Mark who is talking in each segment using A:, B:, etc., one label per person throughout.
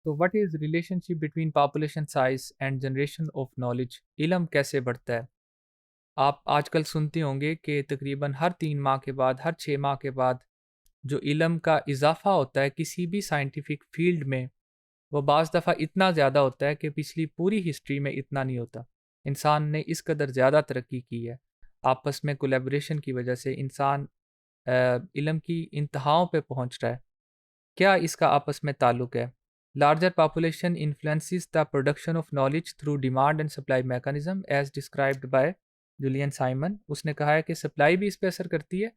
A: तो what is relationship between population size and generation of knowledge? इल्म कैसे बढ़ता है? आप आजकल सुनते होंगे कि तकरीबन हर 3 माह के बाद, हर 6 माह के बाद जो इल्म का इज़ाफ़ा होता है किसी भी साइंटिफिक फ़ील्ड में, वो बाज़ दफ़ा इतना ज़्यादा होता है कि पिछली पूरी हिस्ट्री में इतना नहीं होता। इंसान ने इस कदर ज़्यादा तरक्की की है। आपस में कोलैबोरेशन की वजह से इंसान इल्म की इंतहाओं पे पहुँच रहा है। क्या इसका आपस में ताल्लुक है? Larger population influences the production of knowledge through demand and supply mechanism as described by Julian Simon. उसने कहा है कि सप्लाई भी इस पे असर करती है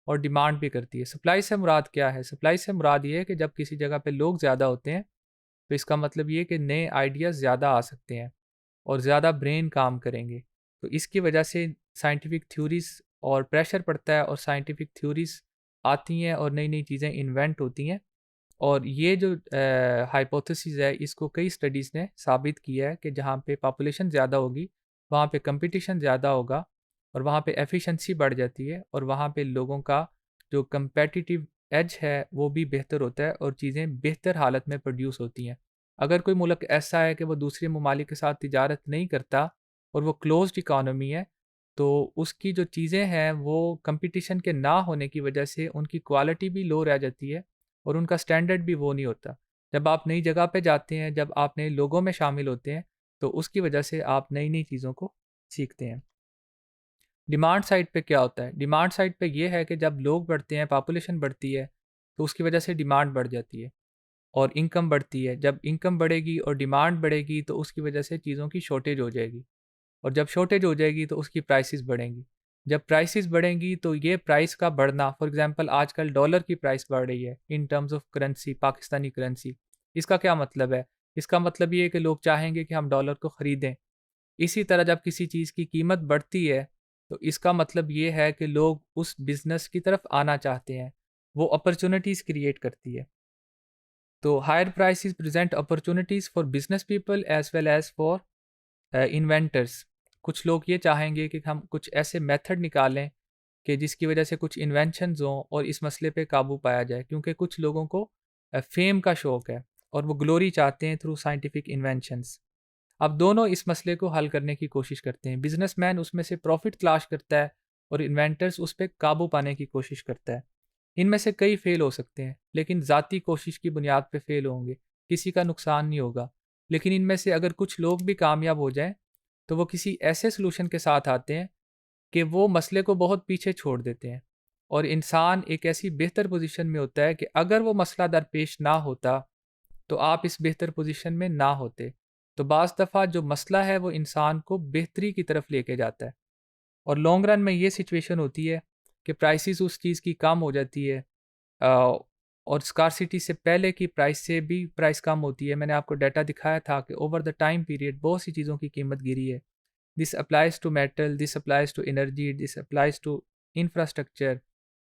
A: और डिमांड भी करती है। सप्लाई से मुराद क्या है? सप्लाई से मुराद ये है कि जब किसी जगह पे लोग ज़्यादा होते हैं तो इसका मतलब ये है कि नए आइडियाज़ ज़्यादा आ सकते हैं और ज़्यादा ब्रेन काम करेंगे। तो इसकी वजह से साइंटिफिक थ्योरीज़ और प्रेशर पड़ता है और साइंटिफिक थ्योरीज़ आती हैं और नई-नई चीज़ें इन्वेंट होती हैं। और ये जो हाइपोथेसिस है इसको कई स्टडीज़ ने साबित किया है कि जहाँ पे पॉपुलेशन ज़्यादा होगी, वहाँ पे कंपटीशन ज़्यादा होगा और वहाँ पे एफिशिएंसी बढ़ जाती है और वहाँ पे लोगों का जो कम्पेटिटिव एज है वो भी बेहतर होता है और चीज़ें बेहतर हालत में प्रोड्यूस होती हैं। अगर कोई मुल्क ऐसा है कि वो दूसरे ममालिक के साथ तिजारत नहीं करता और वो क्लोज़्ड इकॉनमी है, तो उसकी जो चीज़ें हैं वो कंपटीशन के ना होने की वजह से उनकी क्वालिटी भी लो रह जाती है और उनका स्टैंडर्ड भी वो नहीं होता। जब आप नई जगह पे जाते हैं, जब आप नए लोगों में शामिल होते हैं, तो उसकी वजह से आप नई-नई चीज़ों को सीखते हैं। डिमांड साइड पे क्या होता है? डिमांड साइड पे ये है कि जब लोग बढ़ते हैं, पॉपुलेशन बढ़ती है, तो उसकी वजह से डिमांड बढ़ जाती है और इनकम बढ़ती है। जब इनकम बढ़ेगी और डिमांड बढ़ेगी, तो उसकी वजह से चीज़ों की शॉर्टेज हो जाएगी और जब शॉर्टेज हो जाएगी, तो उसकी प्राइसेज़ बढ़ेंगी। जब प्राइसेज़ बढ़ेंगी, तो ये प्राइस का बढ़ना फॉर एग्ज़ाम्पल आजकल डॉलर की प्राइस बढ़ रही है in terms of currency, Pakistani currency. इसका क्या मतलब है? इसका मतलब ये है कि लोग चाहेंगे कि हम डॉलर को खरीदें। इसी तरह जब किसी चीज़ की कीमत बढ़ती है, तो इसका मतलब ये है कि लोग उस बिज़नेस की तरफ आना चाहते हैं। वो अपॉर्च्युनिटीज़ क्रिएट करती है। तो higher prices present opportunities for business people as well as for inventors. कुछ लोग ये चाहेंगे कि हम कुछ ऐसे मेथड निकालें कि जिसकी वजह से कुछ इन्वेंशंस हों और इस मसले पे काबू पाया जाए, क्योंकि कुछ लोगों को फेम का शौक है और वो ग्लोरी चाहते हैं थ्रू साइंटिफिक इन्वेंशंस। अब दोनों इस मसले को हल करने की कोशिश करते हैं। बिजनेसमैन उसमें से प्रॉफिट तलाश करता है और इन्वेंटर्स उस पर काबू पाने की कोशिश करता है। इनमें से कई फेल हो सकते हैं, लेकिन ज़ाती कोशिश की बुनियाद पे फेल होंगे, किसी का नुकसान नहीं होगा। लेकिन इनमें से अगर कुछ लोग भी कामयाब हो जाएं, तो वो किसी ऐसे सॉल्यूशन के साथ आते हैं कि वो मसले को बहुत पीछे छोड़ देते हैं और इंसान एक ऐसी बेहतर पोजीशन में होता है कि अगर वो मसला दरपेश ना होता, तो आप इस बेहतर पोजीशन में ना होते। तो बाज़ दफ़ा जो मसला है वो इंसान को बेहतरी की तरफ लेके जाता है और लॉन्ग रन में ये सिचुएशन होती है कि प्राइसेस उस चीज़ की कम हो जाती है और स्कारसिटी से पहले की प्राइस से भी प्राइस कम होती है। मैंने आपको डाटा दिखाया था कि ओवर द टाइम पीरियड बहुत सी चीज़ों की कीमत गिरी है। This applies to metal, this applies to energy, this applies to infrastructure,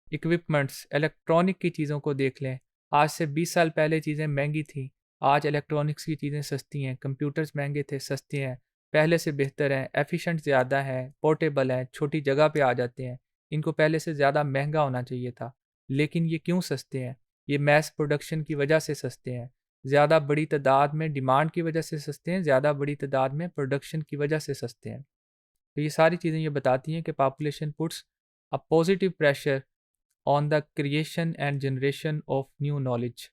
A: equipments, electronic की चीज़ों को देख लें। आज से 20 साल पहले चीज़ें महँगी थीं, आज इलेक्ट्रॉनिक्स की चीज़ें सस्ती हैं, कंप्यूटर्स महँगे थे, सस्ते हैं, पहले से बेहतर हैं, एफ़िशिएंट ज़्यादा हैं, पोर्टेबल हैं, छोटी जगह पे आ जाते हैं। इनको पहले से ज़्यादा महँगा होना चाहिए था, लेकिन ये क्यों सस्ते हैं? ये मैस प्रोडक्शन की वजह से सस्ते हैं। ज़्यादा बड़ी तादाद में डिमांड की वजह से सस्ते हैं, ज़्यादा बड़ी तादाद में प्रोडक्शन की वजह से सस्ते हैं। तो ये सारी चीज़ें ये बताती हैं कि population puts a positive pressure on the creation and generation of new knowledge.